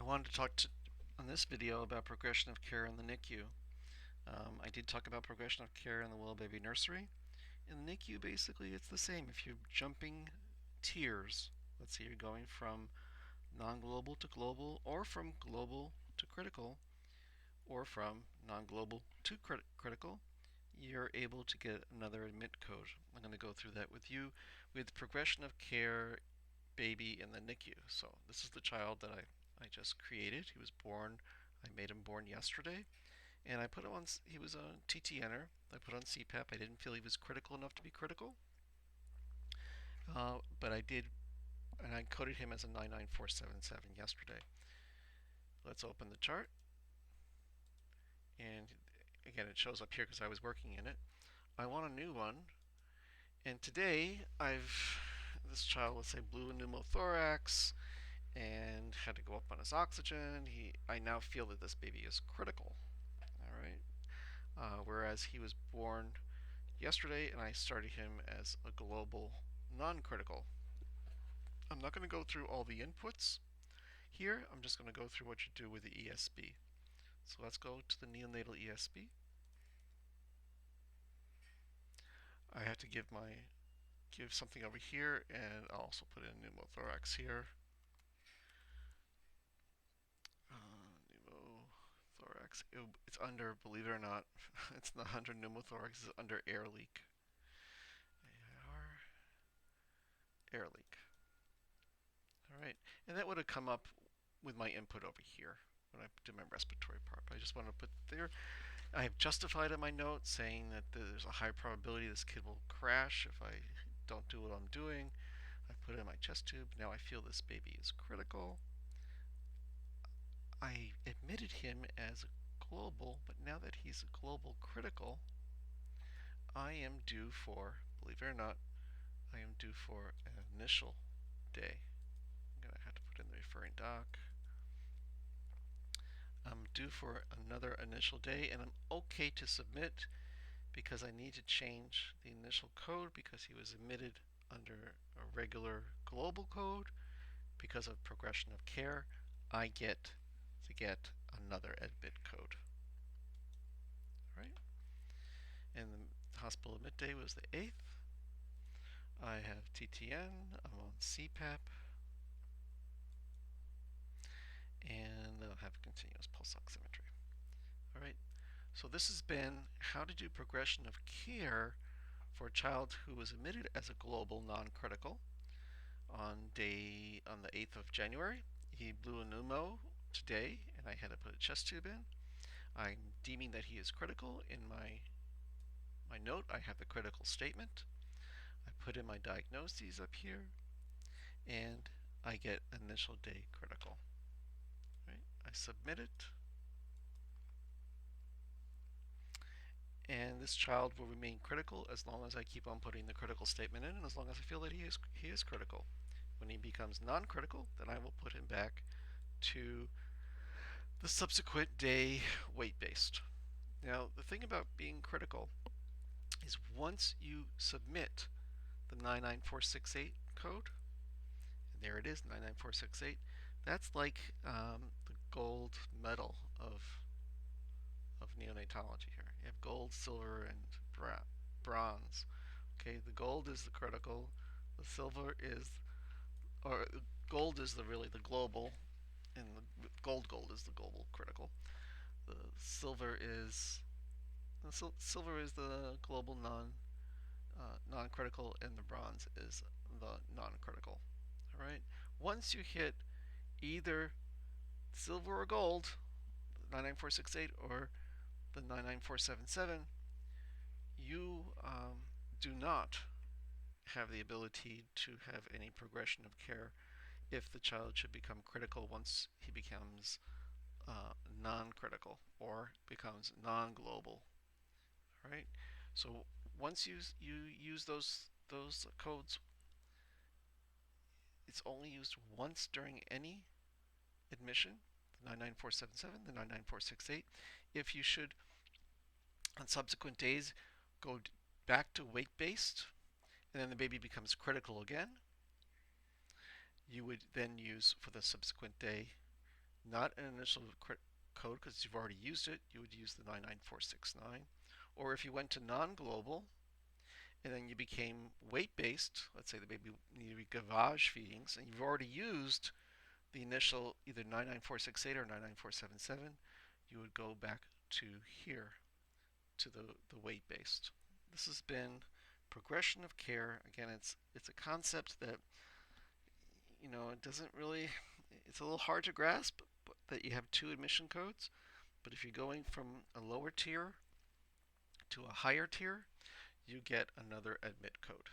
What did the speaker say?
wanted to on this video about progression of care in the NICU. I did talk about progression of care in the Well Baby Nursery. In the NICU, basically, it's the same. If you're jumping tiers, let's say you're going from non-global to global, or from global to critical, or from non-global to critical, you're able to get another admit code. I'm going to go through that with you with progression of care baby in the NICU. So this is the child that I just created. He was born, I made him born yesterday, and I put him on, he was a TTNer. I put on CPAP. I didn't feel he was critical enough to be critical, but I did, and I coded him as a 99477 yesterday. Let's open the chart, and again, it shows up here because I was working in it. I want a new one, and today this child, let's say, blue pneumothorax, and had to go up on his oxygen. I now feel that this baby is critical. All right. Whereas he was born yesterday, and I started him as a global non-critical. I'm not going to go through all the inputs here. I'm just going to go through what you do with the ESB. So let's go to the neonatal ESB. I have to give something over here, and I'll also put in pneumothorax here. Pneumothorax. It's under, believe it or not, it's not under pneumothorax, it's under air leak. Air leak. All right, and that would have come up with my input over here when I did my respiratory part. But I just want to put there. I have justified in my notes saying that there's a high probability this kid will crash if I don't do what I'm doing. I put in my chest tube. Now I feel this baby is critical. I admitted him as a global, but now that he's a global critical, I am due for, believe it or not, I am due for an initial day. I'm going to have to put in the referring doc. I'm due for another initial day, and I'm okay to submit because I need to change the initial code because he was admitted under a regular global code. Because of progression of care, I get to get another admit code. All right. And the hospital admit day was the 8th. I have TTN. I'm on CPAP. And I'll have continuous pulse oximetry. All right. So this has been how to do progression of care for a child who was admitted as a global non-critical on the 8th of January. He blew a pneumo today, and I had to put a chest tube in. I'm deeming that he is critical. In my note, I have the critical statement. I put in my diagnoses up here, and I get initial day critical. Right? I submit it, and this child will remain critical as long as I keep on putting the critical statement in, and as long as I feel that he is critical. When he becomes non-critical, then I will put him back to the subsequent day weight-based. Now, the thing about being critical is once you submit the 99468 code, and there it is, 99468, that's like the gold medal of neonatology here. You have gold, silver, and bronze. Okay, the gold is the critical, the silver is, or gold is really the global, and the gold is the global critical. The silver is the global non-critical, and the bronze is the non-critical. All right. Once you hit either silver or gold, 99468 or the 99477, you do not have the ability to have any progression of care if the child should become critical once he becomes non-critical or becomes non-global. All right. So once you use those codes, it's only used once during any admission, the 99477, the 99468. If you should, on subsequent days, go back to weight-based, and then the baby becomes critical again, you would then use for the subsequent day not an initial code because you've already used it, you would use the 99469. Or if you went to non-global and then you became weight-based, let's say the baby needed gavage feedings, and you've already used the initial either 99468 or 99477, you would go back to here to the weight-based. This has been progression of care. Again, it's a concept that it doesn't really, it's a little hard to grasp that you have two admission codes, but if you're going from a lower tier to a higher tier, you get another admit code.